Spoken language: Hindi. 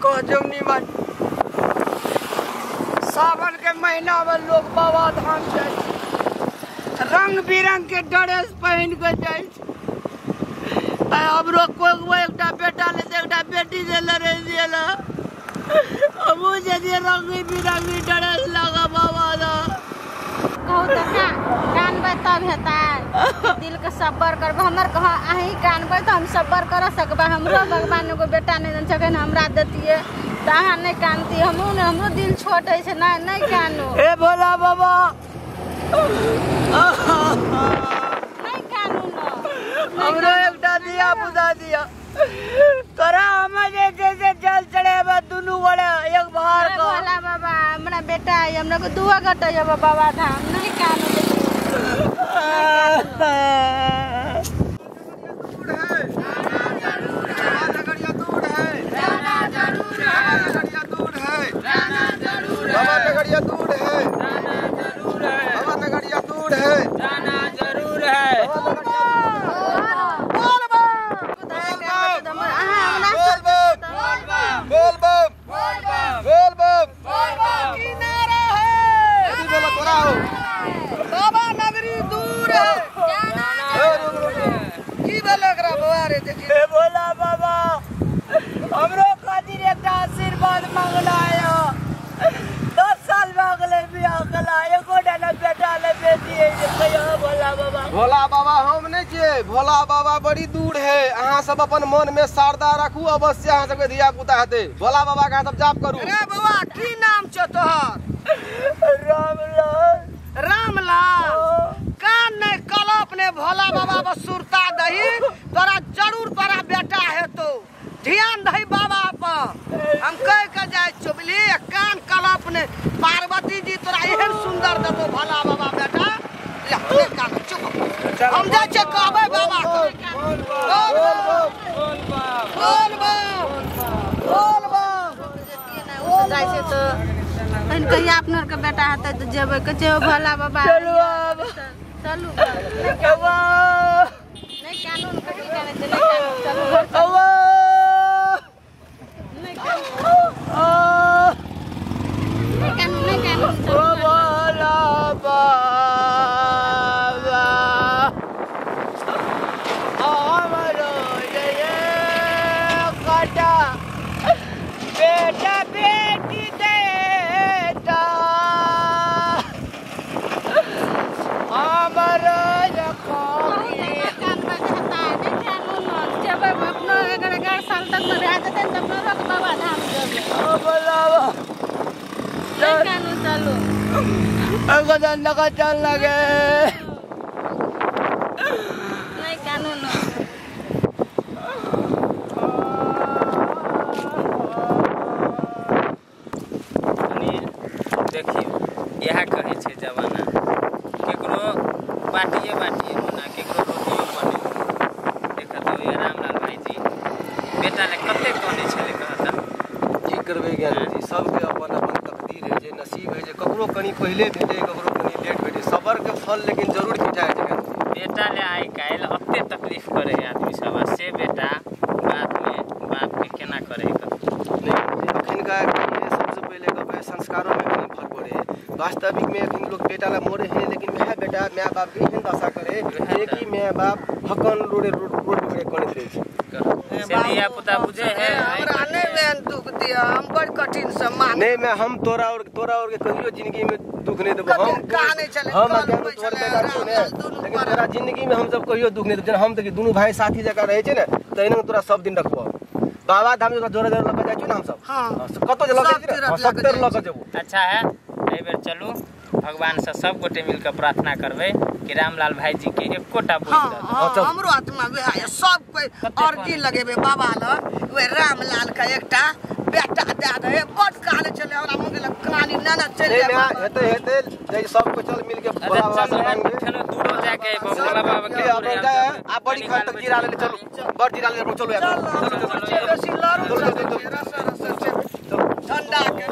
कह जमनी मन सावन के महीना में लोग बाबा धाम जाए, रंग बिरंग के ड्रेस पहन के जाए। हमरो कोई एकटा बेटा ले एकटा बेटी से लड़े दिएला, अब जदि रंग बिरंगी ड्रेस लगा बाबा दा कहू त कानबे तब हेता, दिल के सब्र करबे। हमर कह अहीं कानबे तो हम सब्र कर सकबे। हमरो भगवान को बेटा नहीं दन सके हमरा देतिए त अहाँ नहीं कानती। हमरो दिल छोट है से नहीं कानू। ए भोला बाबा नहीं कानू न, हमरो एकटा दिया बुझा दिया करा। हम जैसे जल चढ़ेबा दुनू गोड़े एक भार को। भोला बाबा हमरा बेटा है, हमरा को दुआ गट है बाबा धाम नहीं कानू। आशीर्वाद मांगना है। 10 साल मांगले बियाह कला एको डाला बेटा ले बेटी है। भोला बाबा भोला बाबा हम नहीं छिए, भोला बाबा बड़ी दूर है। अहाँ सब अपन मन में श्रद्धा रखू, अवश्य अहाँ सबके धिया पुता हेते। भोला बाबा का सब जाप करू। अरे बाबा की नाम छ तोहर? रामलाल। रामलाल कान नहीं कल अपने भोला बाबा पर सुरता दही, तोरा जरूर तोरा बेटा है तो ध्यान दही बाबा पर। हम कह के जाए चुबली कान कल अपने पार्वती जी तोरा एहन सुंदर देतो भोला बाबा बेटा। ले कान चुप हम जाए छे कहबे बाबा को। बोल जाय छै तो तहन कहिया अपना के बेटा हेतै तो जेबै के जे भोला बाबा। चलू अब चलू बाबा नहीं कानून कथी करे छै नहीं कानून। चलू बाबा नहीं कानून ओ भोला बाबा हमरो जय काटा बेटा बेटी देता हमरो चलो धंधा का चल लगे नहीं कानून देखियो यह कहे छे जमाना केकरो बाटिए होना केकरो रोटियो बने। देखा तो ये रामलाल भाई जी बेटा ने कते कहने छले कहता की करबे ज्ञानी जी, सबके अपन अपन तकदीर है, जे नसीब है, जे ककरो कनी पहले भेटे ककरो कनी लेट भेटे, सबर के फल लेकिन जरूर खिंचाए छै। बेटा ले आई काल अत्ते तकलीफ करे आदमी सब से बेटा बाद में बाप के केना करे नहीं अखन का सबसे पहले कहबे संस्कारों में कहीं फर्क पड़े। वास्तविक में अखन लोग बेटा ला मोरे है, लेकिन वह बेटा माँ बाप के एहन दशा करे एक ही माँ बाप हकन रोड पे करत रहे छै। से दिया पुता बुझे है हमरा नहीं में दुख दिया। हम बड़ कठिन सम्मान नहीं मैं हम तोरा और के कहियो जिंदगी में दुख नहीं देबो। हम कहा नहीं चले हम अज्ञान तोहर बेटा छो ने, लेकिन तोरा जिंदगी में हम सब कहियो दुख नहीं देबो। हम त दुनू भाई साथी जका रहे छै ने, तैने तोरा सब दिन रखबो। बाबा धाम जोरा जोरा जोरा लग जाय छी ना हम सब। हां कतो लग जाय छी सब तेर लग जेबो। अच्छा है एहि बेर चलू भगवान से सब गोटे मिलकर प्रार्थना करबे कि रामलाल भाई जी के एकोटा बोल दे। हमरो आत्मा वे है सब कोई अर्जी लगेबे बाबा ल वे रामलाल का एकटा बेटा दे दे। बड काले चले हमरा मुंह लग कहानी नाना चले नहीं हेते जय सब को चल मिल के भोला बाबा से मांगे। चलो दूर हो जाके भोला बाबा के अब आ बड़ी खान तक जीरा ले चलो, बड़ जीरा ले चलो यार। चलो ठंडा के